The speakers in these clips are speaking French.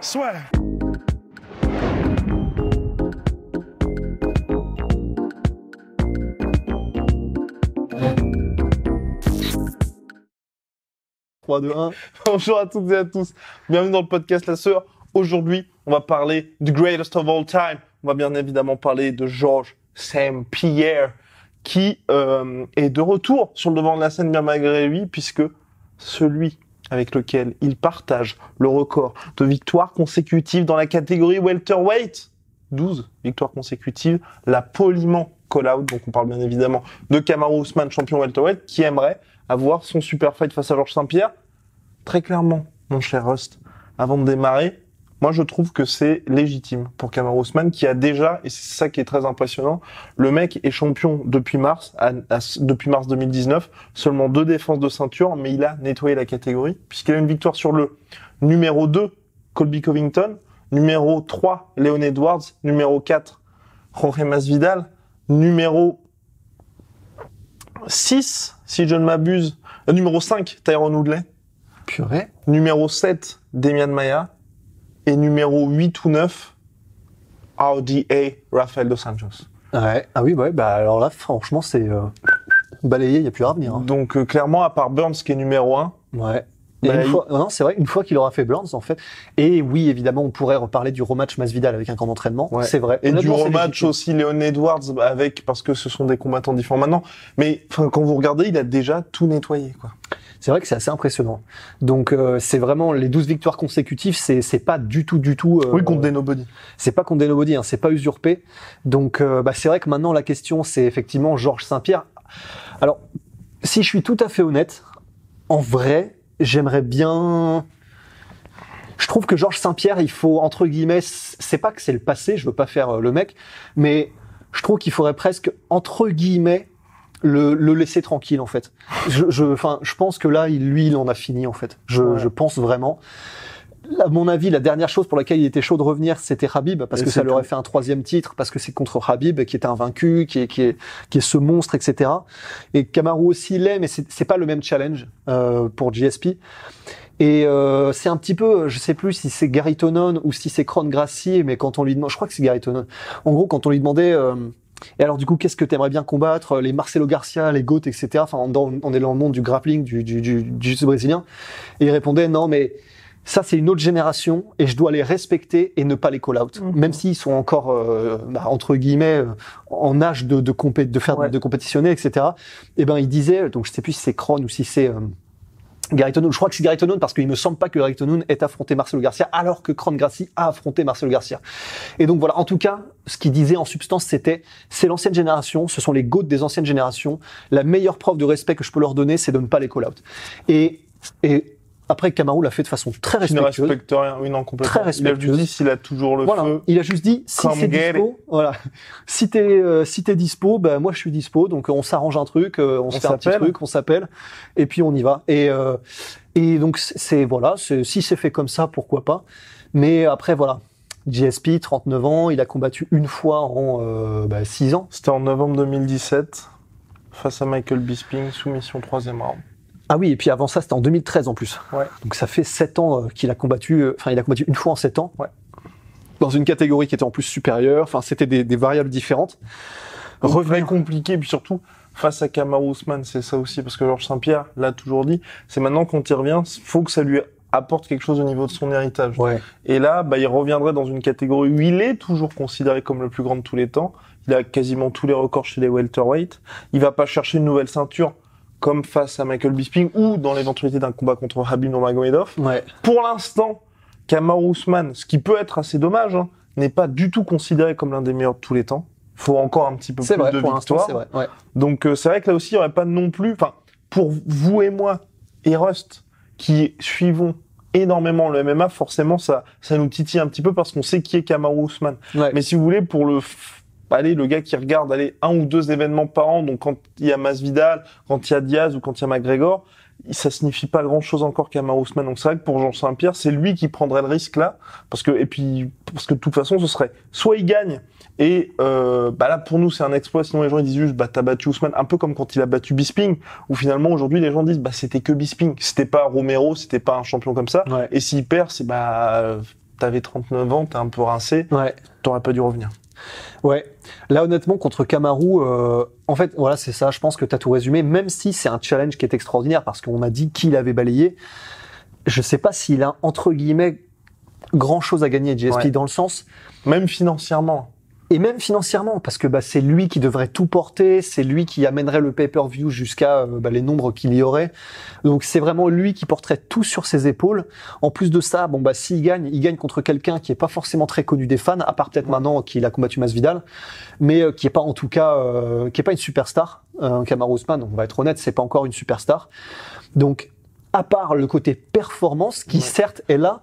Soit. Bonjour à toutes et à tous, bienvenue dans le podcast La Sœur. Aujourd'hui, on va parler du greatest of all time. On va bien évidemment parler de Georges St-Pierre, qui est de retour sur le devant de la scène bien malgré lui, puisque celui avec lequel il partage le record de victoires consécutives dans la catégorie welterweight, 12 victoires consécutives, l'a poliment call-out. Donc on parle bien évidemment de Kamaru Usman, champion welterweight, qui aimerait avoir son super fight face à Georges St-Pierre. Très clairement, mon cher Rust, avant de démarrer, moi je trouve que c'est légitime pour Kamaru Usman, qui a déjà, et c'est ça qui est très impressionnant, le mec est champion depuis mars 2019, seulement 2 défenses de ceinture, mais il a nettoyé la catégorie, puisqu'il a une victoire sur le numéro 2, Colby Covington, numéro 3, Leon Edwards, numéro 4, Jorge Masvidal, numéro 6, si je ne m'abuse, numéro 5, Tyron Woodley, purée, numéro 7, Demian Maia, et numéro 8 ou 9, RDA, Rafael Dos Anjos. Ouais. Ah oui, ouais, bah alors là, franchement, c'est balayé, il n'y a plus à revenir. Hein. Donc clairement, à part Burns qui est numéro 1. Ouais. Et non, c'est vrai, une fois qu'il aura fait Burns, en fait. Et oui, évidemment, on pourrait reparler du rematch Masvidal avec un camp d'entraînement. Ouais. C'est vrai. Et du rematch aussi Leon Edwards avec, parce que ce sont des combattants différents maintenant. Mais quand vous regardez, il a déjà tout nettoyé, quoi. C'est vrai que c'est assez impressionnant. Donc c'est vraiment les 12 victoires consécutives, c'est pas du tout oui, contre des nobody. C'est pas contre des nobody, hein, c'est pas usurpé. Donc c'est vrai que maintenant la question c'est effectivement Georges St-Pierre. Alors si je suis tout à fait honnête, en vrai, j'aimerais bien. Je trouve que Georges St-Pierre, il faut entre guillemets, c'est pas que c'est le passé, je veux pas faire le mec, mais je trouve qu'il faudrait presque entre guillemets le laisser tranquille en fait. Je pense que là, il en a fini en fait. Je pense vraiment. À mon avis, la dernière chose pour laquelle il était chaud de revenir, c'était Khabib, parce que ça lui aurait fait un 3e titre, parce que c'est contre Khabib qui était invaincu, qui est ce monstre, etc. Et Kamaru aussi l'est, mais c'est pas le même challenge pour GSP. Et c'est un petit peu, je sais plus si c'est Gary Tonon ou si c'est Kron Gracie, mais quand on lui demande, je crois que c'est Gary Tonon. En gros, quand on lui demandait et alors du coup, qu'est-ce que t'aimerais bien combattre, les Marcelo Garcia, les GOAT, etc. Enfin, on est dans le monde du grappling, du jiu-jitsu brésilien. Et il répondait non, mais ça c'est une autre génération et je dois les respecter et ne pas les call out, même s'ils sont encore entre guillemets en âge de compétitionner, etc. Et ben il disait, donc je sais plus si c'est Kron ou si c'est Gary Tonon, je crois que c'est Gary Tonon parce qu'il me semble pas que Gary Tonon ait affronté Marcelo Garcia alors que Kron Gracie a affronté Marcelo Garcia. Et donc voilà, en tout cas, ce qu'il disait en substance, c'est l'ancienne génération, ce sont les GOAT des anciennes générations. La meilleure preuve de respect que je peux leur donner, c'est de ne pas les call out. Et après, Kamaru l'a fait de façon très respectueuse. Il ne respecte rien, oui, non, complètement. Très respectueuse. Il a juste dit s'il a toujours le feu. Il a juste dit, si c'est dispo, voilà. Si t'es dispo, ben, moi, je suis dispo, donc on s'arrange un truc, on se fait un petit truc, on s'appelle, et puis on y va. Et donc, si c'est fait comme ça, pourquoi pas. Mais après, voilà. GSP, 39 ans, il a combattu une fois en 6 ans. C'était en novembre 2017, face à Michael Bisping, soumission 3e round. Ah oui, et puis avant ça, c'était en 2013 en plus. Ouais. Donc ça fait 7 ans qu'il a combattu, il a combattu une fois en 7 ans. Ouais. Dans une catégorie qui était en plus supérieure, enfin c'était des variables différentes. Très compliqué, puis surtout, face à Kamaru Usman, c'est ça aussi, parce que Georges St-Pierre l'a toujours dit, c'est maintenant quand il revient, faut que ça lui apporte quelque chose au niveau de son héritage. Ouais. Et là, il reviendrait dans une catégorie où il est toujours considéré comme le plus grand de tous les temps. Il a quasiment tous les records chez les welterweight. Il va pas chercher une nouvelle ceinture, comme face à Michael Bisping ou dans l'éventualité d'un combat contre Khabib Nurmagomedov. Ouais. Pour l'instant, Kamaru Usman, ce qui peut être assez dommage, n'est pas du tout considéré comme l'un des meilleurs de tous les temps. Il faut encore un petit peu plus de victoires. C'est vrai. Ouais. Donc c'est vrai que là aussi, il n'y aurait pas non plus... Enfin, pour vous et moi et Rust, qui suivons énormément le MMA, forcément, ça nous titille un petit peu parce qu'on sait qui est Kamaru Usman. Ouais. Mais si vous voulez, pour le gars qui regarde 1 ou 2 événements par an, donc quand il y a Masvidal, quand il y a Diaz ou quand il y a McGregor, ça signifie pas grand chose encore Kamaru Usman. Donc c'est vrai que pour Georges St-Pierre, c'est lui qui prendrait le risque là, parce que de toute façon, ce serait soit il gagne et là pour nous c'est un exploit, sinon les gens ils disent juste t'as battu Usman, un peu comme quand il a battu Bisping, où finalement aujourd'hui les gens disent c'était que Bisping, c'était pas Romero, c'était pas un champion comme ça. Ouais. Et s'il perd, c'est t'avais 39 ans, t'es un peu rincé, Ouais. t'aurais pas dû revenir. Ouais. Là, honnêtement, contre Kamaru, en fait, voilà, c'est ça. Je pense que t'as tout résumé. Même si c'est un challenge qui est extraordinaire parce qu'on a dit qu'il avait balayé, je sais pas s'il a, entre guillemets, grand chose à gagner, GSP, Ouais. dans le sens, Même financièrement. et même financièrement, parce que bah, c'est lui qui devrait tout porter, c'est lui qui amènerait le pay-per-view jusqu'à les nombres qu'il y aurait. Donc c'est vraiment lui qui porterait tout sur ses épaules. En plus de ça, bon bah s'il gagne, il gagne contre quelqu'un qui est pas forcément très connu des fans, à part peut-être maintenant qu'il a combattu Masvidal, mais qui est pas en tout cas, qui est pas une superstar. Kamaru Usman, on va être honnête, c'est pas encore une superstar. Donc à part le côté performance, qui Ouais. certes est là.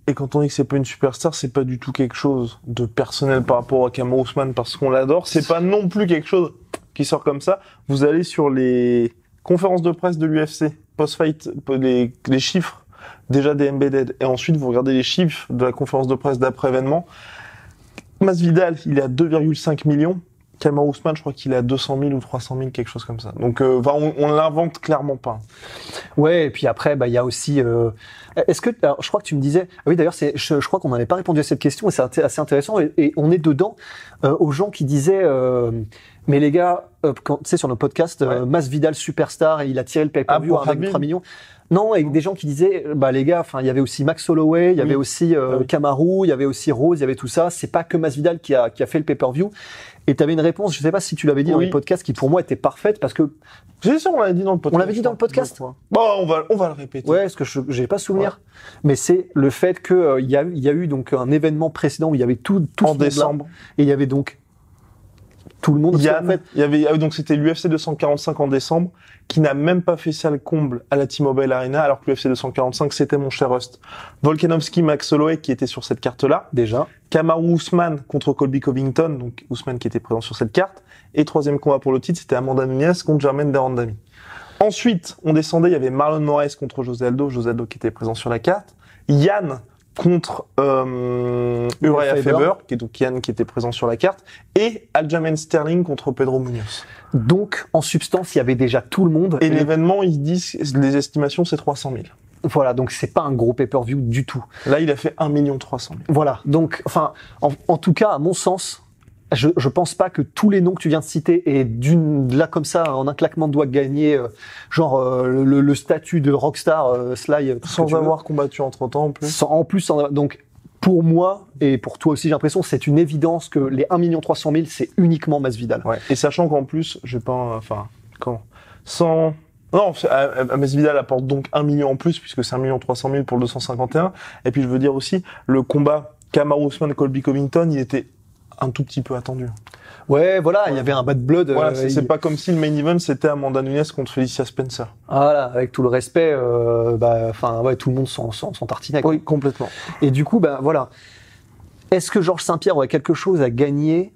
Et quand on dit que c'est pas une superstar, c'est pas du tout quelque chose de personnel par rapport à Kamaru Usman parce qu'on l'adore. C'est pas non plus quelque chose qui sort comme ça. Vous allez sur les conférences de presse de l'UFC, post-fight, les chiffres déjà des embedded, et ensuite vous regardez les chiffres de la conférence de presse d'après-événement. Masvidal, il est à 2,5 millions. Kamaru Usman, je crois qu'il est à 200 000 ou 300 000, quelque chose comme ça. Donc, on l'invente clairement pas. Ouais, et puis après, bah il y a aussi. Est-ce que alors, je crois que tu me disais. Ah oui, d'ailleurs, je crois qu'on n'avait pas répondu à cette question et c'est assez intéressant. Et on est dedans aux gens qui disaient. Mais les gars, quand tu sais sur nos podcasts, Ouais. Masvidal superstar et il a tiré le pay-per-view pour avec Khabib. 3 millions. Non, et des gens qui disaient, bah les gars, enfin il y avait aussi Max Holloway, il y avait Oui. aussi oui. Kamaru, il y avait aussi Rose, il y avait tout ça. C'est pas que Masvidal qui a fait le pay-per-view. Et tu avais une réponse, je sais pas si tu l'avais dit dans Oui. les podcasts, qui pour moi était parfaite parce que C'est ça, on l'avait dit dans le podcast. On l'avait dit dans le podcast je crois. Bon, on va le répéter. ouais, parce que j'ai pas souvenir, mais c'est le fait que il y a eu donc un événement précédent où il y avait tout ce En monde-là, décembre. et il y avait donc tout le monde. parce Yann, qu'en fait, il y avait, donc c'était l'UFC 245 en décembre, qui n'a même pas fait ça le comble à la T-Mobile Arena, alors que l'UFC 245, c'était mon cher Rust. Volkanovski, Max Holloway, qui était sur cette carte-là. déjà, Kamaru Usman contre Colby Covington, donc Usman qui était présent sur cette carte. Et troisième combat pour le titre, c'était Amanda Nunes contre Germaine de Randami. Ensuite, on descendait, il y avait Marlon Moraes contre José Aldo qui était présent sur la carte. Yann contre Uriah Faber, qui est donc Yann qui était présent sur la carte. Et Aljamain Sterling contre Pedro Munoz. donc en substance, il y avait déjà tout le monde. Et l'événement, ils disent, les estimations, c'est 300 000. Voilà, donc c'est pas un gros pay-per-view du tout. Là, il a fait 1 300 000. Voilà, donc enfin, en tout cas, à mon sens. Je pense pas que tous les noms que tu viens de citer et là comme ça en un claquement de doigts gagner le statut de rockstar Sly tout ce que Sans tu veux. avoir combattu entre-temps, en plus. En plus, donc pour moi et pour toi aussi, j'ai l'impression c'est une évidence que les 1 300 000 c'est uniquement Masvidal. Ouais. Et sachant qu'en plus, je vais pas, sans, non, Masvidal apporte donc 1 million en plus, puisque c'est 1 300 000 pour le 251. Et puis, je veux dire aussi, le combat Kamaru Usman Colby Covington, il était un tout petit peu attendu. Ouais, voilà, il y avait un bad blood. Voilà, c'est pas comme si le main event c'était Amanda Nunes contre Felicia Spencer. Voilà, avec tout le respect, tout le monde s'en tartinait. Oui, complètement. Et du coup, voilà. Est-ce que Georges Saint-Pierre aurait quelque chose à gagner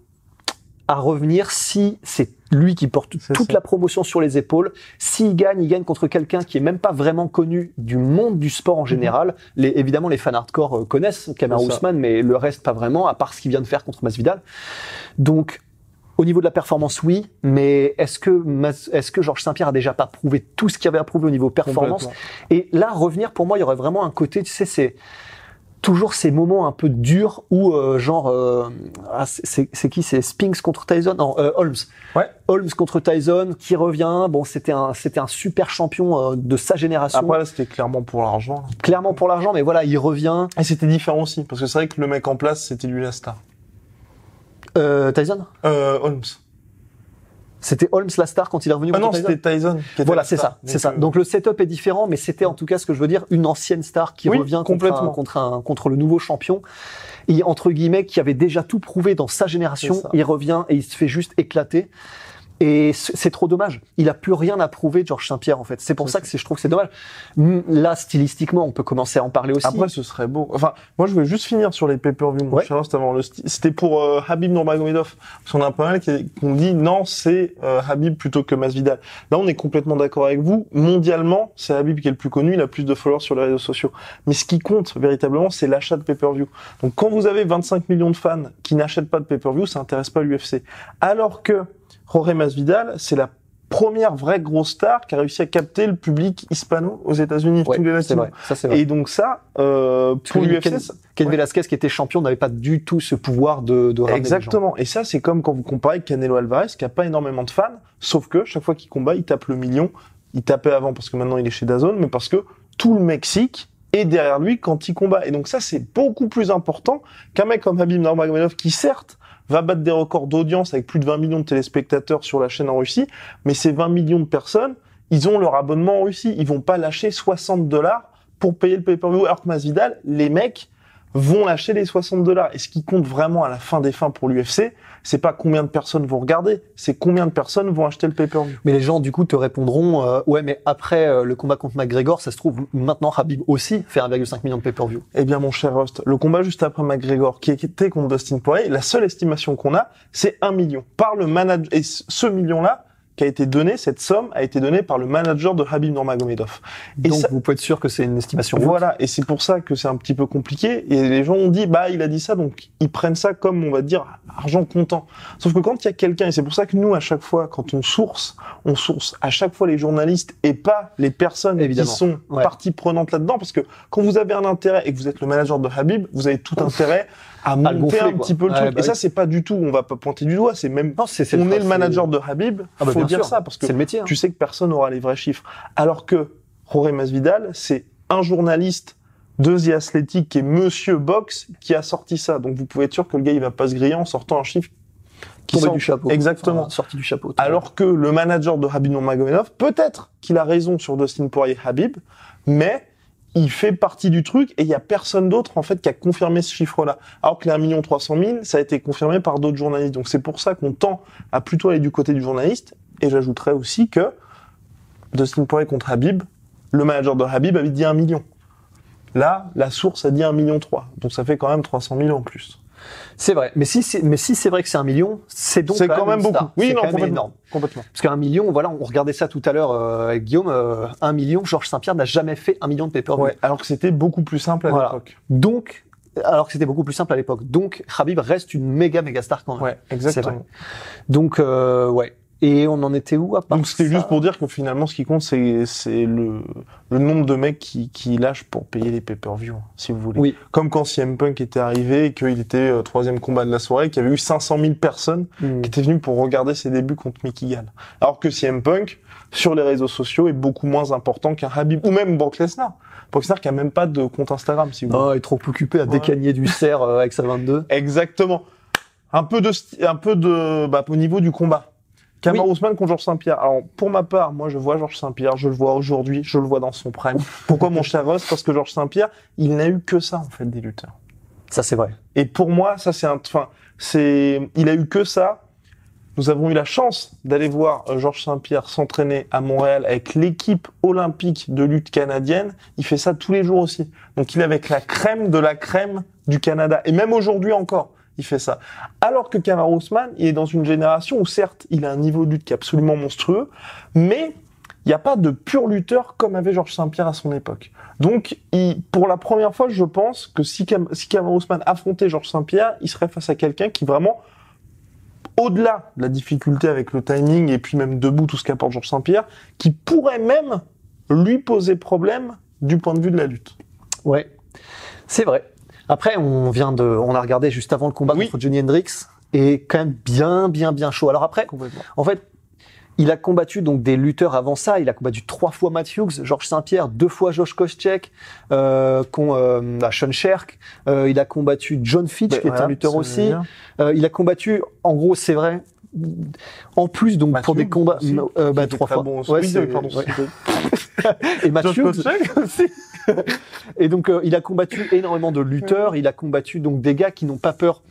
à revenir si c'est lui qui porte toute la promotion sur les épaules? S'il gagne, il gagne contre quelqu'un qui est même pas vraiment connu du monde du sport en général. Évidemment, les fans hardcore connaissent Kamaru Usman, mais le reste pas vraiment, à part ce qu'il vient de faire contre Masvidal. Donc, au niveau de la performance, oui, mais est-ce que Georges Saint-Pierre a déjà pas prouvé tout ce qu'il avait à prouver au niveau performance? Et là, revenir, pour moi, il y aurait vraiment un côté, tu sais, c'est toujours ces moments un peu durs où c'est qui, c'est Spinks contre Tyson, non, Holmes. Ouais. Holmes contre Tyson qui revient. Bon, c'était un super champion de sa génération. Après là, c'était clairement pour l'argent. Clairement pour l'argent, mais voilà, il revient. Et c'était différent aussi, parce que c'est vrai que le mec en place, c'était lui la star. Tyson. Holmes. C'était Holmes la star quand il est revenu contre non, Tyson. c'était Tyson. Qui était Voilà, la c'est star. ça, c'est ça. Donc le setup est différent, mais c'était en tout cas ce que je veux dire, une ancienne star qui revient contre le nouveau champion. Et entre guillemets, qui avait déjà tout prouvé dans sa génération, il revient et il se fait juste éclater. Et c'est trop dommage. Il a plus rien à prouver, Georges Saint-Pierre, en fait. C'est pour ça que je trouve que c'est dommage. Là, stylistiquement, on peut commencer à en parler aussi. Après, ce serait beau. Enfin, moi, je voulais juste finir sur les pay-per-view, mon cher, avant c'était pour Habib Nurmagomedov. Parce qu'on a pas mal qui ont dit non, c'est Habib plutôt que Masvidal. Là, on est complètement d'accord avec vous. Mondialement, c'est Habib qui est le plus connu, il a plus de followers sur les réseaux sociaux. Mais ce qui compte véritablement, c'est l'achat de pay-per-view. Donc, quand vous avez 25 millions de fans qui n'achètent pas de pay-per-view, ça intéresse pas l'UFC. Alors que Jorge Masvidal, c'est la première vraie grosse star qui a réussi à capter le public hispano aux États-Unis, tous les c'est latinos. vrai. Ça, c'est vrai. Et donc ça, pour l'UFC, Ken Velasquez qui était champion n'avait pas du tout ce pouvoir de ramener exactement. Et ça, c'est comme quand vous comparez Canelo Alvarez, qui a pas énormément de fans, sauf que chaque fois qu'il combat, il tape le million. Il tapait avant parce que maintenant il est chez DAZN, mais parce que tout le Mexique est derrière lui quand il combat. Et donc ça, c'est beaucoup plus important qu'un mec comme Khabib Nurmagomedov qui, certes, va battre des records d'audience avec plus de 20 millions de téléspectateurs sur la chaîne en Russie, mais ces 20 millions de personnes, ils ont leur abonnement en Russie. Ils vont pas lâcher $60 pour payer le pay-per-view. Alors que Masvidal, les mecs vont lâcher les $60. Et ce qui compte vraiment à la fin des fins pour l'UFC, c'est pas combien de personnes vont regarder, c'est combien de personnes vont acheter le pay-per-view. Mais les gens, du coup, te répondront, ouais, mais après le combat contre McGregor, ça se trouve, maintenant, Khabib aussi fait 1,5 million de pay-per-view. Eh bien, mon cher Rust, le combat juste après McGregor, qui était contre Dustin Poirier, la seule estimation qu'on a, c'est 1 million. Par le manager, et ce million-là, qui a été donné, cette somme a été donnée par le manager de Khabib Nurmagomedov. Et donc, ça, vous pouvez être sûr que c'est une estimation. voilà. Et c'est pour ça que c'est un petit peu compliqué. Et les gens ont dit, bah, il a dit ça, donc ils prennent ça comme, on va dire, argent comptant. Sauf que quand il y a quelqu'un, et c'est pour ça que nous, à chaque fois, quand on source à chaque fois les journalistes et pas les personnes Évidemment. qui sont partie prenante là-dedans, parce que quand vous avez un intérêt et que vous êtes le manager de Khabib, vous avez tout intérêt à monter gonfler, un quoi. petit peu le truc. Bah et ça, c'est pas du tout, on va pas pointer du doigt, c'est même, on est le manager de Khabib, bah, faut bien dire sûr. ça, parce que c'est le métier. tu sais que personne n'aura les vrais chiffres. Alors que Jorge Masvidal, c'est un journaliste de The Athletic qui est Monsieur Box qui a sorti ça. Donc vous pouvez être sûr que le gars, il va pas se griller en sortant un chiffre qui Tombé sort du chapeau. Exactement. Enfin, sorti du chapeau. Alors que le manager de Khabib Nurmagomedov, peut-être qu'il a raison sur Dustin Poirier Khabib, mais il fait partie du truc et il y a personne d'autre en fait qui a confirmé ce chiffre-là. Alors que les 1 300 000, ça a été confirmé par d'autres journalistes. Donc c'est pour ça qu'on tend à plutôt aller du côté du journaliste. Et j'ajouterais aussi que Dustin Poirier contre Khabib, le manager de Khabib avait dit 1 million. Là, la source a dit 1,3 million. Donc ça fait quand même 300 000 en plus. C'est vrai. Mais si c'est vrai que c'est 1 million, c'est donc C'est quand même beaucoup. Star. Oui, c'est non, quand même complètement. énorme. Complètement. Parce qu'un million, voilà, on regardait ça tout à l'heure avec Guillaume, 1 million, Georges Saint-Pierre n'a jamais fait 1 million de pay-per-view. Ouais, alors que c'était beaucoup plus simple à l'époque. Donc, alors que c'était beaucoup plus simple à l'époque. Donc, Khabib reste une méga star quand même. Ouais, exactement. Donc, ouais. Et on en était où à part Donc c'était ça juste pour dire que finalement, ce qui compte, c'est le nombre de mecs qui lâchent pour payer les pay-per-view, si vous voulez. Oui. Comme quand CM Punk était arrivé et qu'il était troisième combat de la soirée, qu'il y avait eu 500 000 personnes qui étaient venues pour regarder ses débuts contre Mickey Gall. Alors que CM Punk, sur les réseaux sociaux, est beaucoup moins important qu'un Khabib, ou même Brock Lesnar. Brock Lesnar qui a même pas de compte Instagram, si vous voulez. Oh, il est trop occupé à décagner du cerf avec sa 22. Exactement. Un peu au niveau du combat. Kamaru Usman contre Georges Saint-Pierre. Alors, pour ma part, moi, je vois Georges Saint-Pierre, je le vois aujourd'hui, je le vois dans son prime. Pourquoi mon cher Ross? Parce que Georges Saint-Pierre, il n'a eu que ça, en fait, des lutteurs. Ça, c'est vrai. Et pour moi, ça, il a eu que ça. Nous avons eu la chance d'aller voir Georges Saint-Pierre s'entraîner à Montréal avec l'équipe olympique de lutte canadienne. Il fait ça tous les jours aussi. Donc, il est avec la crème de la crème du Canada. Et même aujourd'hui encore, il fait ça. Alors que Kamaru Usman, il est dans une génération où certes, il a un niveau de lutte qui est absolument monstrueux, mais il n'y a pas de pur lutteur comme avait Georges Saint-Pierre à son époque. Donc, pour la première fois, je pense que si Kamaru Usman affrontait Georges Saint-Pierre, il serait face à quelqu'un qui vraiment, au-delà de la difficulté avec le timing et puis même debout, tout ce qu'apporte Georges Saint-Pierre, qui pourrait même lui poser problème du point de vue de la lutte. Ouais, c'est vrai. Après, on a regardé juste avant le combat contre Johnny Hendricks, et quand même bien chaud. Alors après, en fait, il a combattu donc des lutteurs avant ça. Il a combattu 3 fois Matt Hughes, Georges Saint-Pierre, 2 fois Josh Koscheck, Sean Sherk. Il a combattu John Fitch, qui est un lutteur aussi. Il a combattu, en gros, c'est vrai. En plus, donc, pour des combats, 3 fois. Bon, Et Matt Hughes aussi. Et donc, il a combattu énormément de lutteurs. Il a combattu donc des gars qui n'ont pas peur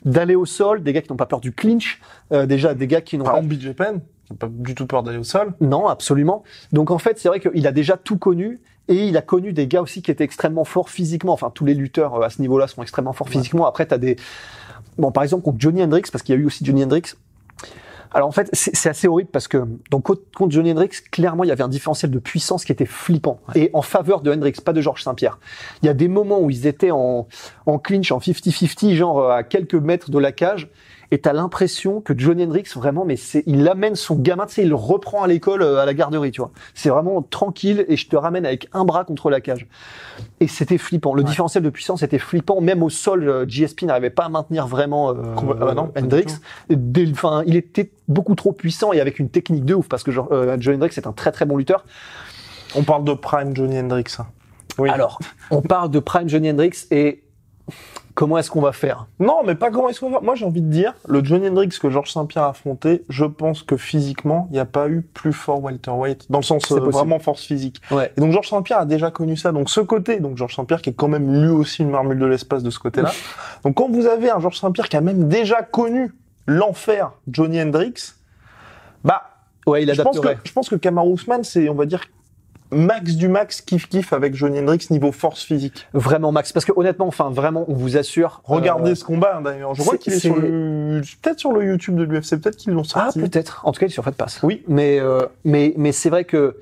d'aller au sol, des gars qui n'ont pas peur du clinch, déjà des gars qui n'ont pas... BJ Penn, qui n'a pas du tout peur d'aller au sol. Non, absolument. Donc en fait, c'est vrai qu'il a déjà tout connu, et il a connu des gars aussi qui étaient extrêmement forts physiquement. Enfin, tous les lutteurs à ce niveau-là sont extrêmement forts physiquement. Après, t'as des... Bon, par exemple, contre Johnny Hendricks, parce qu'il y a eu aussi Johnny Hendricks. Alors en fait, c'est assez horrible parce que donc contre Johnny Hendricks, clairement, il y avait un différentiel de puissance qui était flippant, et en faveur de Hendricks, pas de Georges Saint-Pierre. Il y a des moments où ils étaient en clinch, en 50-50, genre à quelques mètres de la cage, et t'as l'impression que Johnny Hendricks vraiment, mais il amène son gamin, tu sais, il le reprend à l'école, à la garderie, tu vois. C'est vraiment tranquille et je te ramène avec un bras contre la cage. Et c'était flippant. Le différentiel de puissance était flippant. Même au sol, GSP n'arrivait pas à maintenir vraiment Hendricks. Enfin, il était beaucoup trop puissant et avec une technique de ouf parce que Johnny Hendricks est un très très bon lutteur. On parle de Prime Johnny Hendricks. Oui. Alors, on parle de Prime Johnny Hendricks et comment est-ce qu'on va faire ? Non, mais pas comment est-ce qu'on va faire. Moi, j'ai envie de dire, le Johnny Hendricks que Georges Saint-Pierre a affronté, je pense que physiquement, il n'y a pas eu plus fort welterweight, dans le sens vraiment force physique. Ouais. Et donc, Georges Saint-Pierre a déjà connu ça. Donc, ce côté, donc Georges Saint-Pierre qui est quand même lui aussi une marmule de l'espace de ce côté-là. Donc, quand vous avez un Georges Saint-Pierre qui a même déjà connu l'enfer Johnny Hendricks, bah, ouais, il adapterait. Je pense que Kamaru Usman, c'est, on va dire, max du max kiff avec Johnny Hendricks niveau force physique. Vraiment max, parce que honnêtement, enfin vraiment, on vous assure. Regardez ce combat d'ailleurs. Je crois qu'il est sur peut-être sur le YouTube de l'UFC, peut-être qu'ils l'ont sorti. Ah peut-être. En tout cas, il est sur Fight Pass. Oui. Mais c'est vrai que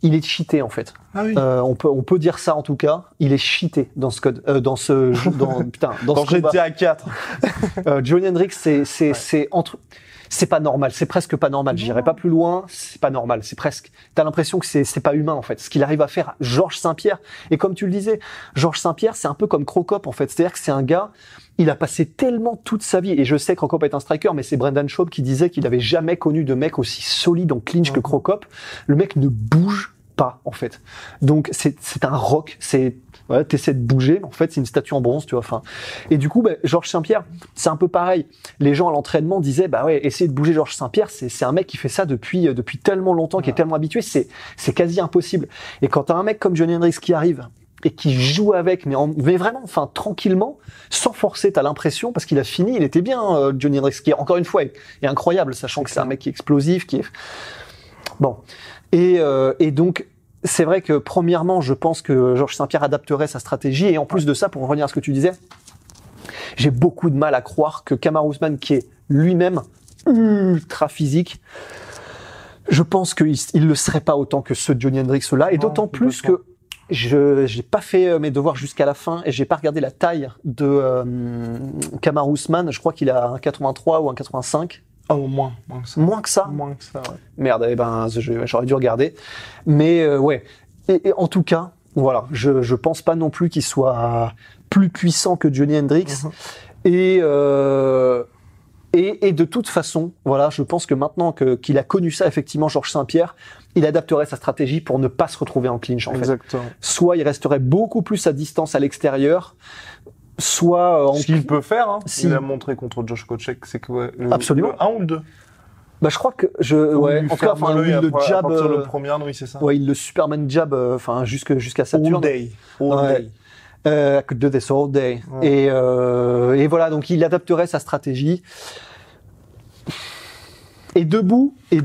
il est cheaté en fait. Ah oui. On peut dire ça en tout cas. Il est cheaté dans ce code, dans ce GTA 4. Johnny Hendricks, c'est pas normal, c'est presque pas normal. J'irai pas plus loin, c'est pas normal, c'est presque. T'as l'impression que c'est pas humain en fait. Ce qu'il arrive à faire, Georges Saint-Pierre. Et comme tu le disais, Georges Saint-Pierre, c'est un peu comme Cro-Cop en fait. C'est-à-dire que c'est un gars, il a passé tellement toute sa vie. Et je sais que Cro-Cop est un striker, mais c'est Brendan Schaub qui disait qu'il avait jamais connu de mec aussi solide en clinch que Cro-Cop. Le mec ne bouge pas en fait. Donc c'est un rock. Ouais, t'essaies de bouger, en fait, c'est une statue en bronze, tu vois. Enfin, et du coup, Georges Saint-Pierre, c'est un peu pareil. Les gens à l'entraînement disaient, bah ouais, essayer de bouger Georges Saint-Pierre, c'est un mec qui fait ça depuis tellement longtemps, qui est tellement habitué, c'est quasi impossible. Et quand t'as un mec comme Johnny Hendricks qui arrive et qui joue avec, mais vraiment, enfin, tranquillement, sans forcer, t'as l'impression, parce qu'il a fini, il était bien, Johnny Hendricks, qui encore une fois est incroyable, sachant que c'est un mec qui est explosif, qui est bon. Et donc. C'est vrai que premièrement, je pense que Georges Saint-Pierre adapterait sa stratégie et en plus de ça, pour revenir à ce que tu disais, j'ai beaucoup de mal à croire que Kamaru Usman, qui est lui-même ultra physique, je pense qu'il le serait pas autant que ce Johnny Hendricks-là, et d'autant plus que j'ai pas fait mes devoirs jusqu'à la fin et j'ai pas regardé la taille de Kamaru Usman. Je crois qu'il a un 83 ou un 85. Oh, moins que ça. Moins que ça? Moins que ça, ouais. Merde, j'aurais dû regarder. Mais ouais. Et en tout cas, voilà, je pense pas non plus qu'il soit plus puissant que Johnny Hendricks. Et de toute façon, voilà, je pense que maintenant qu'il a connu ça, effectivement, Georges Saint-Pierre, il adapterait sa stratégie pour ne pas se retrouver en clinch, en Exactement. fait. Soit il resterait beaucoup plus à distance à l'extérieur, soit ce qu'il peut faire, hein. Il a montré contre Josh Koscheck, c'est que absolument. Le 1 ou le 2. Bah je crois que en tout cas, enfin le jab, le premier, oui c'est ça. Ouais, il le Superman jab, enfin jusqu'à Saturne. All day. I could do this all day. Ouais. Et voilà, donc il adapterait sa stratégie. Et debout. Là,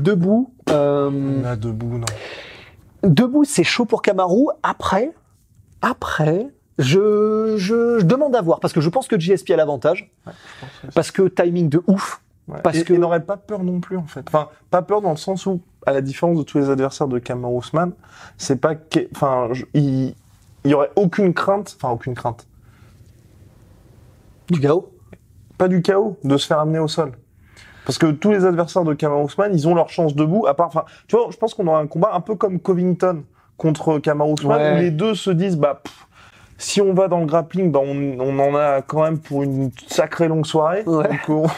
debout, non. Debout, c'est chaud pour Kamaru. Après. Je demande à voir parce que je pense que GSP a l'avantage, parce que timing de ouf, parce que il n'aurait pas peur non plus en fait. Enfin, pas peur dans le sens où, à la différence de tous les adversaires de Kamaru Usman, c'est pas il y aurait aucune crainte. Du chaos. Pas du chaos, de se faire amener au sol. Parce que tous les adversaires de Kamaru Usman, ils ont leur chance debout. À part, enfin, tu vois, je pense qu'on aura un combat un peu comme Covington contre Kamaru Usman, où les deux se disent, si on va dans le grappling, on en a quand même pour une sacrée longue soirée. Ouais. Donc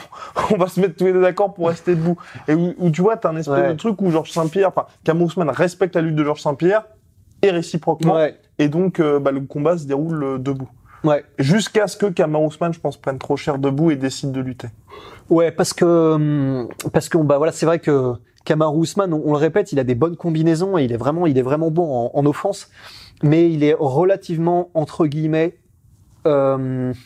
on va se mettre tous les deux d'accord pour rester debout. Et où tu vois, t'as un espèce de truc où Georges Saint-Pierre, Kamaru Usman respecte la lutte de Georges Saint-Pierre et réciproquement. Ouais. Et donc le combat se déroule debout. Ouais. Jusqu'à ce que Kamaru Usman, je pense, prenne trop cher debout et décide de lutter. Ouais, parce que voilà, c'est vrai que Kamaru Usman, on le répète, il a des bonnes combinaisons et il est vraiment bon en offense. Mais il est relativement, entre guillemets, il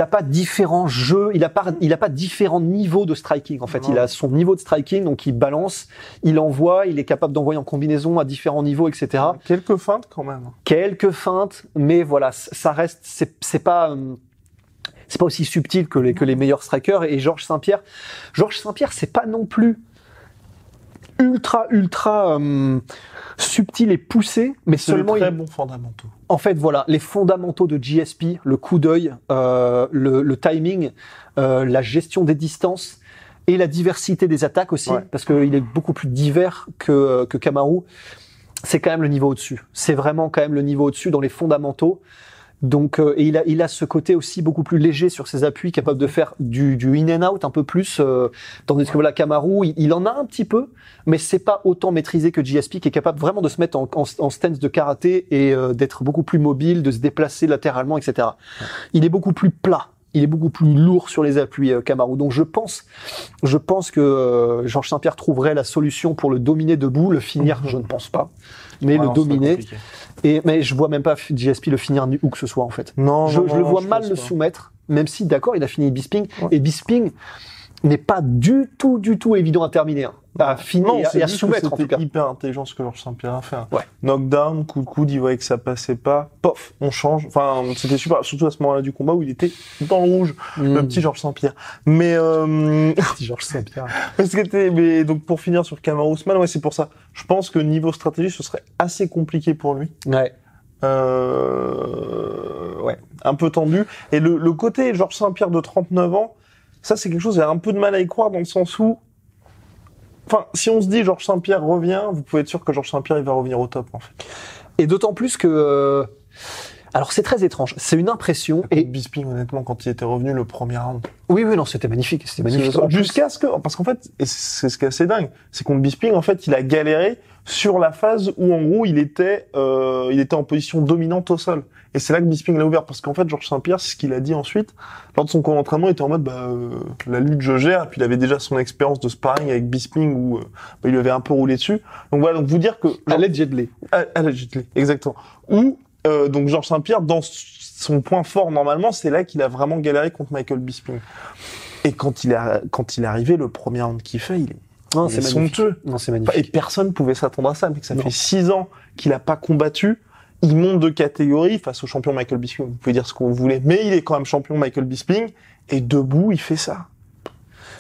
a pas différents jeux, il a pas différents niveaux de striking, en fait. Ouais. Il a son niveau de striking, donc il balance, il envoie, il est capable d'envoyer en combinaison à différents niveaux, etc. Quelques feintes, quand même. Quelques feintes, mais voilà, ça reste, c'est pas aussi subtil que les meilleurs strikers. Et Georges Saint-Pierre, c'est pas non plus ultra subtil et poussé, mais C'est seulement de très bons fondamentaux. en fait, voilà, les fondamentaux de GSP, le coup d'œil, le timing, la gestion des distances et la diversité des attaques aussi, Ouais. parce qu'il est beaucoup plus divers que Kamaru. C'est quand même le niveau au-dessus. C'est vraiment quand même le niveau au-dessus dans les fondamentaux. Donc, et il a ce côté aussi beaucoup plus léger sur ses appuis, capable de faire du in and out un peu plus. Tandis que voilà, Kamaru, il en a un petit peu, mais c'est pas autant maîtrisé que GSP, qui est capable vraiment de se mettre en stance de karaté et d'être beaucoup plus mobile, de se déplacer latéralement, etc. Ouais. Il est beaucoup plus plat. Il est beaucoup plus lourd sur les appuis, Kamaru. Donc je pense que Georges Saint-Pierre trouverait la solution pour le dominer debout, le finir, je ne pense pas, mais le dominer. Mais je vois même pas GSP le finir où que ce soit en fait. Non, je le vois mal le soumettre, même si d'accord, il a fini Bisping et Bisping n'est pas du tout évident à terminer. Hein. À finir et à soumettre en tout cas. C'était hyper intelligent ce que Georges Saint-Pierre a fait. Ouais. Knockdown, coup de coude, il voyait que ça passait pas. Pof, on change. Enfin, c'était super, surtout à ce moment-là du combat où il était dans le rouge, le petit Georges Saint-Pierre. Mais petit Georges Saint-Pierre. Mais donc pour finir sur Kamaru Usman, ouais, c'est pour ça. Je pense que niveau stratégie, ce serait assez compliqué pour lui. Ouais. Ouais, un peu tendu. Et le côté Georges Saint-Pierre de 39 ans, ça c'est quelque chose, j'ai un peu de mal à y croire dans le sens où, enfin, si on se dit Georges Saint-Pierre revient, vous pouvez être sûr que Georges Saint-Pierre il va revenir au top en fait. Et d'autant plus que, alors c'est très étrange, c'est une impression. Et Bisping honnêtement quand il était revenu le premier round. Oui, non, c'était magnifique. Jusqu'à ce que, parce qu'en fait, et c'est ce qui est assez dingue, c'est contre Bisping en fait il a galéré sur la phase où en gros il était en position dominante au sol. Et c'est là que Bisping l'a ouvert, parce qu'en fait, Georges Saint-Pierre, c'est ce qu'il a dit ensuite, lors de son camp d'entraînement, il était en mode, la lutte, je gère, et puis il avait déjà son expérience de sparring avec Bisping, où il lui avait un peu roulé dessus. Donc voilà, donc vous dire que... Allegedly, exactement. Où, donc Georges Saint-Pierre, dans son point fort, normalement, c'est là qu'il a vraiment galéré contre Michael Bisping. Et quand il est arrivé, le premier round qu'il fait, il est somptueux. Non, c'est magnifique. Et personne pouvait s'attendre à ça, mais que ça fait 6 ans qu'il a pas combattu. Il monte de catégorie face au champion Michael Bisping. Vous pouvez dire ce que vous voulez, mais il est quand même champion Michael Bisping. Et debout, il fait ça.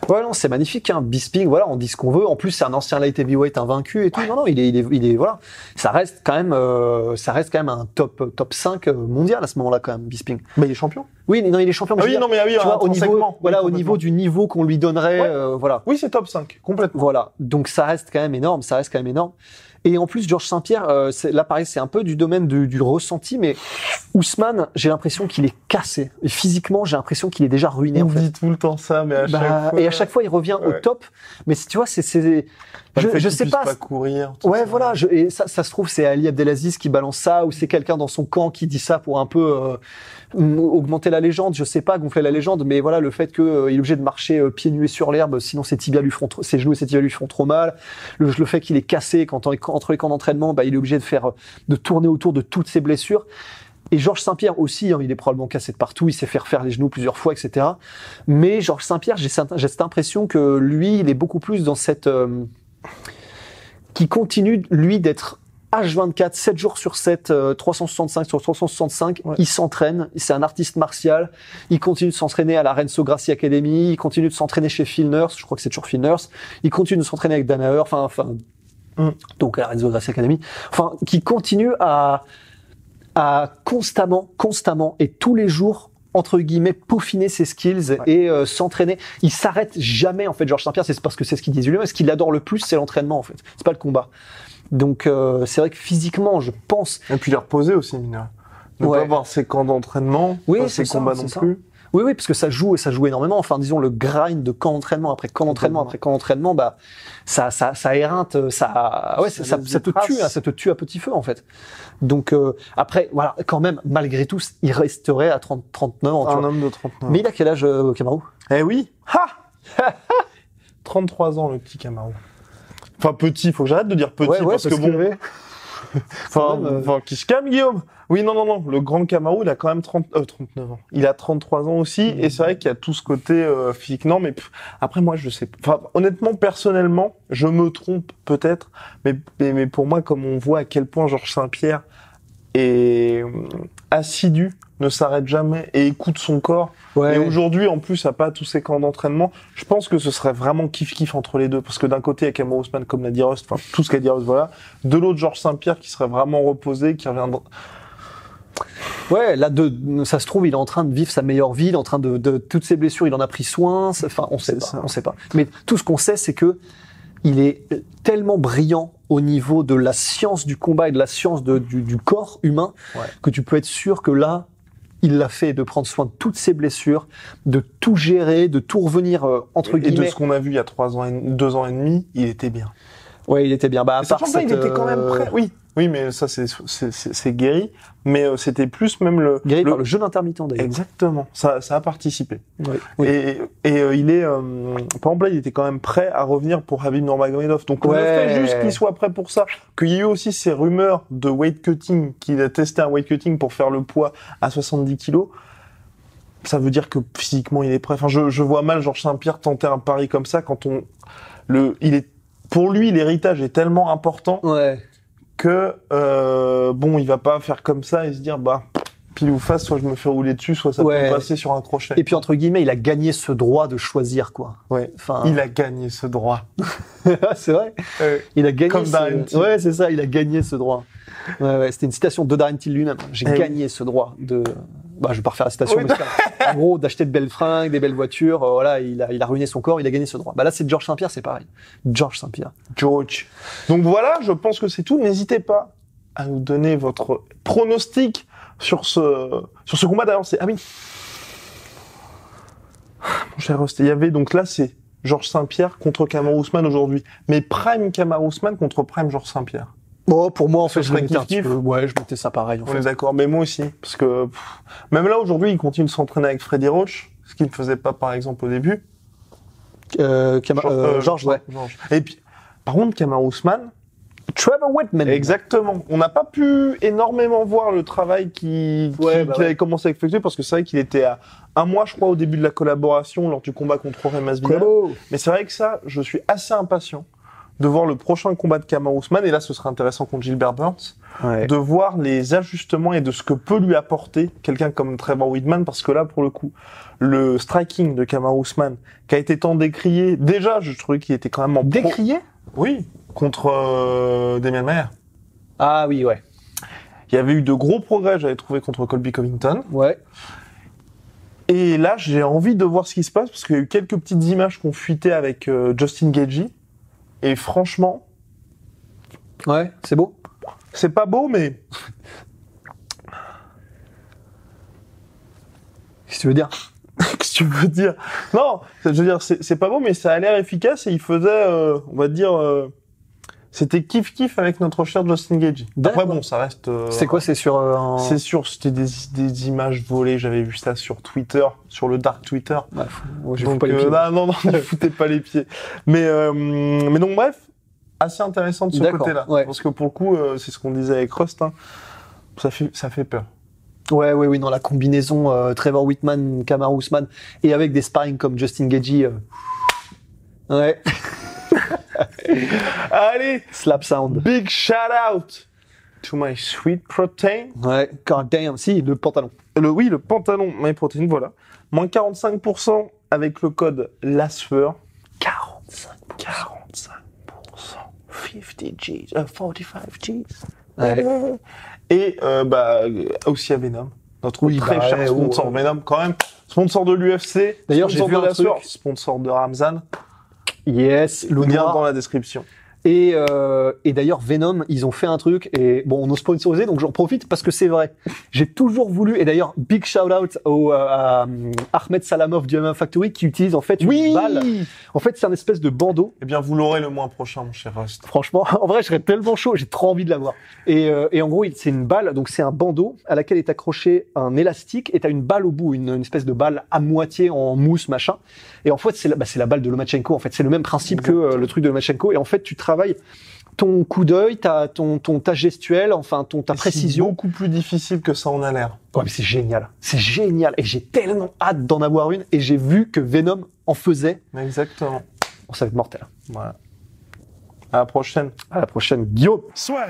Ouais, non, c'est magnifique, hein. Bisping, voilà, on dit ce qu'on veut. En plus, c'est un ancien light heavyweight invaincu et tout. Non, il est, voilà. Ça reste quand même un top 5 mondial à ce moment-là, quand même, Bisping. Mais il est champion. Oui, non, il est champion. Tu vois, au niveau du niveau qu'on lui donnerait, voilà. Oui, c'est top 5, complètement. Voilà. Donc, ça reste quand même énorme, Et en plus, Georges Saint-Pierre, là, pareil, c'est un peu du domaine du ressenti, mais Ousmane, j'ai l'impression qu'il est cassé. Et physiquement, j'ai l'impression qu'il est déjà ruiné, en fait. On dit tout le temps ça, mais à chaque fois... Et à chaque fois, il revient au top. Mais tu vois, je sais pas. Courir. Ouais, voilà. Et ça se trouve, c'est Ali Abdelaziz qui balance ça, ou c'est quelqu'un dans son camp qui dit ça pour un peu augmenter la légende. Je sais pas, gonfler la légende, mais voilà, le fait qu'il est obligé de marcher pieds nus sur l'herbe, sinon ses genoux et ses tibias lui font trop mal. Le fait qu'il est cassé entre les camps d'entraînement, il est obligé de tourner autour de toutes ses blessures. Et Georges Saint-Pierre aussi, hein, il est probablement cassé de partout, il s'est fait refaire les genoux plusieurs fois, etc. Mais Georges Saint-Pierre, j'ai cette impression que lui, il est beaucoup plus dans cette... qui continue, lui, d'être H24, 7 jours sur 7, 365 sur 365, ouais. Il s'entraîne, c'est un artiste martial, il continue de s'entraîner à la Renzo Gracie Academy, il continue de s'entraîner chez Phil Nurse, je crois que c'est toujours Phil Nurse, il continue de s'entraîner avec Danaher, donc à la Renzo Gracie Academy, qui continue à constamment et tous les jours, entre guillemets, peaufiner ses skills et s'entraîner. Il s'arrête jamais, en fait, Georges Saint-Pierre, c'est parce que c'est ce qu'il dit lui-même, ce qu'il adore le plus, c'est l'entraînement, en fait. C'est pas le combat. Donc, c'est vrai que physiquement, je pense... Et puis, il est reposé aussi, mineur. Ne pas avoir ses camps d'entraînement, pas ses combats non plus. Oui, parce que ça joue énormément. Enfin, disons, le grind de camp d'entraînement après camp d'entraînement, ça éreinte, ça te tue à petit feu, en fait. Donc, après, voilà, quand même, malgré tout, il resterait à 39 ans. Un homme de 39 ans. Mais il a quel âge, Kamaru? Eh oui! 33 ans, le petit Kamaru. Enfin, petit, faut que j'arrête de dire petit, parce que bon... Enfin, qui se calme, Guillaume. Oui, non. Le grand Kamaru, il a quand même 39 ans. Il a 33 ans aussi, et c'est vrai qu'il y a tout ce côté physique. Non, mais après, moi, je sais pas. Enfin, honnêtement, personnellement, je me trompe peut-être, mais pour moi, comme on voit à quel point Georges Saint-Pierre est assidu ne s'arrête jamais et écoute son corps. Ouais. Et aujourd'hui, en plus, à pas tous ces camps d'entraînement, je pense que ce serait vraiment kiff-kiff entre les deux. Parce que d'un côté, il y a Kamaru Usman, comme l'a dit Rust, enfin, tout ce qu'a dit Rust, voilà. De l'autre, Georges Saint-Pierre, qui serait vraiment reposé, qui reviendra. Ouais, là, ça se trouve, il est en train de vivre sa meilleure vie, il est en train de toutes ses blessures, il en a pris soin. Enfin, on sait pas. Mais tout ce qu'on sait, c'est que il est tellement brillant au niveau de la science du combat et de la science du corps humain que tu peux être sûr que là, il l'a fait, de prendre soin de toutes ses blessures, de tout gérer, de tout revenir entre guillemets. Et de ce qu'on a vu il y a 2 ans et demi, il était bien. Ouais, il était bien. Bah, à part ça, il était quand même prêt. Oui, mais ça c'est guéri. Mais c'était plus même guéri par le jeûne intermittent d'ailleurs. Exactement. Ça a participé. Oui. Et il est, par exemple là, il était quand même prêt à revenir pour Khabib Nurmagomedov. Donc on fait juste qu'il soit prêt pour ça. Qu'il y ait eu aussi ces rumeurs de weight cutting, qu'il a testé un weight cutting pour faire le poids à 70 kilos. Ça veut dire que physiquement il est prêt. Enfin, je vois mal Georges Saint-Pierre tenter un pari comme ça quand pour lui, l'héritage est tellement important que il va pas faire comme ça et se dire pile ou face, soit je me fais rouler dessus, soit ça peut passer sur un crochet. Et puis entre guillemets, il a gagné ce droit de choisir quoi. Ouais. Enfin, il a gagné ce droit. C'est vrai. Il a gagné. Comme Darren Till. Ouais, c'est ça. Il a gagné ce droit. Ouais, c'était une citation de Darren Till lui-même. J'ai gagné ce droit de. Je vais pas refaire la citation, mais en gros, d'acheter de belles fringues, des belles voitures, il a ruiné son corps, il a gagné ce droit. Là, c'est Georges Saint-Pierre, c'est pareil. Georges Saint-Pierre. George. Donc voilà, je pense que c'est tout. N'hésitez pas à nous donner votre pronostic sur ce combat. D'ailleurs, c'est, mon cher Rust, il y avait, donc là, c'est Georges Saint-Pierre contre Kamaru Usman aujourd'hui. Mais Prime Kamaru Usman contre Prime Georges Saint-Pierre. Bon, pour moi, en fait, je mettais un petit peu. Ouais, je mettais ça pareil, en fait. On est d'accord, mais moi aussi. Parce que, même là, aujourd'hui, il continue de s'entraîner avec Freddy Roach, ce qu'il ne faisait pas, par exemple, au début. Georges, ouais. Georges. Et puis, par contre, Kamaru Usman. Trevor Whitman. Exactement. On n'a pas pu énormément voir le travail qu'il avait commencé à effectuer parce que c'est vrai qu'il était à 1 mois, je crois, au début de la collaboration lors du combat contre Jorge Masvidal. Mais c'est vrai que ça, je suis assez impatient de voir le prochain combat de Kamaru Usman, et là ce serait intéressant contre Gilbert Burns, de voir les ajustements et de ce que peut lui apporter quelqu'un comme Trevor Whitman, parce que là pour le coup, le striking de Kamaru Usman, qui a été tant décrié, déjà je trouvais qu'il était quand même décrié. Oui, contre Demian Maia. Ah oui, ouais. Il y avait eu de gros progrès, j'avais trouvé, contre Colby Covington. Ouais. Et là, j'ai envie de voir ce qui se passe, parce qu'il y a eu quelques petites images qu'on fuitait avec Justin Gaethje. Et franchement... Ouais, c'est beau. C'est pas beau, mais... Qu'est-ce que tu veux dire? Qu'est-ce que tu veux dire? Non, je veux dire, c'est pas beau, mais ça a l'air efficace, et il faisait, on va dire... C'était kiff-kiff avec notre cher Justin Gaethje. Après, bon, ça reste... C'est quoi, c'est sur... C'est sûr, c'était des images volées, j'avais vu ça sur Twitter, sur le dark Twitter. Donc, pas les pieds. Non, ne foutez pas les pieds. Mais donc, bref, assez intéressant de ce côté-là. Ouais. Parce que pour le coup, c'est ce qu'on disait avec Rust, hein, ça fait peur. Oui, dans la combinaison Trevor Whitman, Kamaru Usman, et avec des sparring comme Justin Gaethje. Ouais. Allez, slap sound. Big shout out to my sweet protein. Ouais, god damn, si, le pantalon. Le pantalon my protein, voilà. Moins 45% avec le code LASFEUR. 45%. 50 G's, 45 G's. Ouais. Et aussi à Venom, notre très cher sponsor. Venom, quand même, sponsor de l'UFC. D'ailleurs, j'ai vu un truc. Sponsor de Ramzan. Yes, le lien dans la description. Et d'ailleurs, Venom, ils ont fait un truc, et bon, on nous sponsorisé, donc j'en profite parce que c'est vrai. J'ai toujours voulu, et d'ailleurs, big shout out à Ahmed Salamov du MMA Factory qui utilise en fait une balle. En fait, c'est un espèce de bandeau. Eh bien, vous l'aurez le mois prochain, mon cher Rust. Franchement, en vrai, je serais tellement chaud, j'ai trop envie de l'avoir. Et en gros, c'est une balle, donc c'est un bandeau à laquelle est accroché un élastique, et t'as une balle au bout, une espèce de balle à moitié en mousse, machin. Et en fait, c'est la balle de Lomachenko, en fait. C'est le même principe que le truc de Lomachenko, et en fait, tu travailles ton coup d'œil, ta gestuelle, enfin ta précision. C'est beaucoup plus difficile que ça en a l'air. Ouais, mais c'est génial. C'est génial. Et j'ai tellement hâte d'en avoir une. Et j'ai vu que Venom en faisait. Exactement. Bon, ça va être mortel. Voilà. À la prochaine. À la prochaine, Guillaume. Soit.